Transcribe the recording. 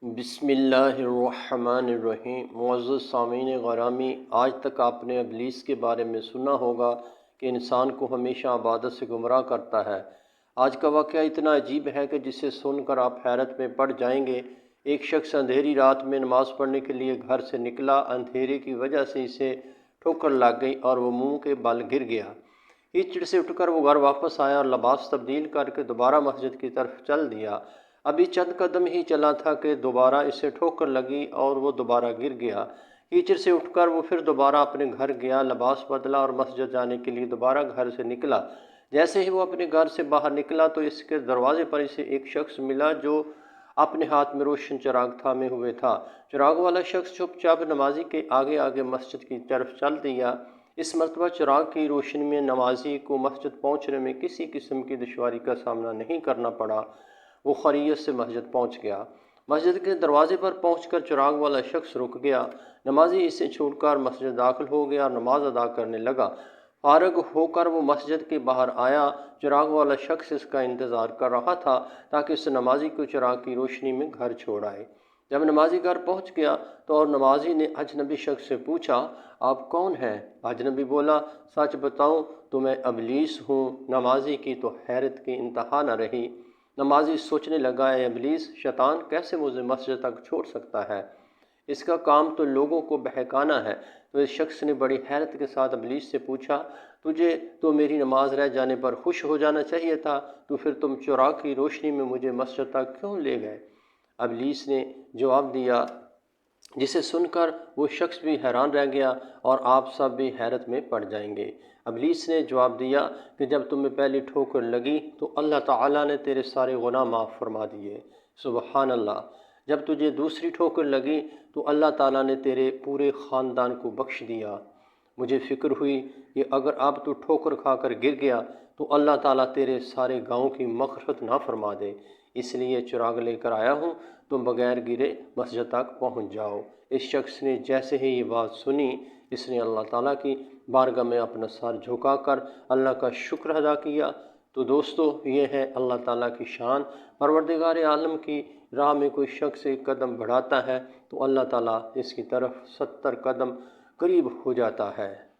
بسم اللہ الرحمن الرحیم۔ معزز سامعین غرامی، آج تک آپ نے ابلیس کے بارے میں سنا ہوگا کہ انسان کو ہمیشہ عبادت سے گمراہ کرتا ہے۔ آج کا واقعہ اتنا عجیب ہے کہ جسے سن کر آپ حیرت میں پڑ جائیں گے۔ ایک شخص اندھیری رات میں نماز پڑھنے کے لیے گھر سے نکلا۔ اندھیرے کی وجہ سے اسے ٹھوکر لگ گئی اور وہ منہ کے بل گر گیا۔ کیچڑ سے اٹھ کر وہ گھر واپس آیا اور لباس تبدیل کر کے دوبارہ مسجد کی طرف چل دیا۔ ابھی چند قدم ہی چلا تھا کہ دوبارہ اسے ٹھوکر لگی اور وہ دوبارہ گر گیا۔ کیچڑ سے اٹھ کر وہ پھر دوبارہ اپنے گھر گیا، لباس بدلا اور مسجد جانے کے لیے دوبارہ گھر سے نکلا۔ جیسے ہی وہ اپنے گھر سے باہر نکلا تو اس کے دروازے پر اسے ایک شخص ملا جو اپنے ہاتھ میں روشن چراغ تھامے ہوئے تھا۔ چراغ والا شخص چپ چاپ نمازی کے آگے آگے مسجد کی طرف چل دیا۔ اس مرتبہ چراغ کی روشنی میں نمازی کو مسجد پہنچنے میں کسی قسم کی دشواری کا سامنا نہیں کرنا پڑا۔ وہ خیریت سے مسجد پہنچ گیا۔ مسجد کے دروازے پر پہنچ کر چراغ والا شخص رک گیا۔ نمازی اسے چھوڑ کر مسجد داخل ہو گیا اور نماز ادا کرنے لگا۔ فارغ ہو کر وہ مسجد کے باہر آیا۔ چراغ والا شخص اس کا انتظار کر رہا تھا تاکہ اس نمازی کو چراغ کی روشنی میں گھر چھوڑ آئے۔ جب نمازی گھر پہنچ گیا تو اور نمازی نے اجنبی شخص سے پوچھا، آپ کون ہیں؟ اجنبی بولا، سچ بتاؤں تو میں ابلیس ہوں۔ نمازی کی تو حیرت کی انتہا نہ رہی۔ نمازی سوچنے لگا، اے ابلیس، شیطان کیسے مجھے مسجد تک چھوڑ سکتا ہے؟ اس کا کام تو لوگوں کو بہکانا ہے۔ تو اس شخص نے بڑی حیرت کے ساتھ ابلیس سے پوچھا، تجھے تو میری نماز رہ جانے پر خوش ہو جانا چاہیے تھا، تو پھر تم چراغ کی روشنی میں مجھے مسجد تک کیوں لے گئے؟ ابلیس نے جواب دیا، جسے سن کر وہ شخص بھی حیران رہ گیا اور آپ سب بھی حیرت میں پڑ جائیں گے۔ ابلیس نے جواب دیا کہ جب تمہیں پہلی ٹھوکر لگی تو اللہ تعالیٰ نے تیرے سارے گناہ معاف فرما دیے۔ سبحان اللہ۔ جب تجھے دوسری ٹھوکر لگی تو اللہ تعالیٰ نے تیرے پورے خاندان کو بخش دیا۔ مجھے فکر ہوئی کہ اگر اب تو ٹھوکر کھا کر گر گیا تو اللہ تعالیٰ تیرے سارے گاؤں کی مغفرت نہ فرما دے، اس لیے چراغ لے کر آیا ہوں، تم بغیر گرے مسجد تک پہنچ جاؤ۔ اس شخص نے جیسے ہی یہ بات سنی، اس نے اللہ تعالیٰ کی بارگاہ میں اپنا سر جھکا کر اللہ کا شکر ادا کیا۔ تو دوستو، یہ ہے اللہ تعالیٰ کی شان۔ پروردگار عالم کی راہ میں کوئی شخص ایک قدم بڑھاتا ہے تو اللہ تعالیٰ اس کی طرف 70 قدم قریب ہو جاتا ہے۔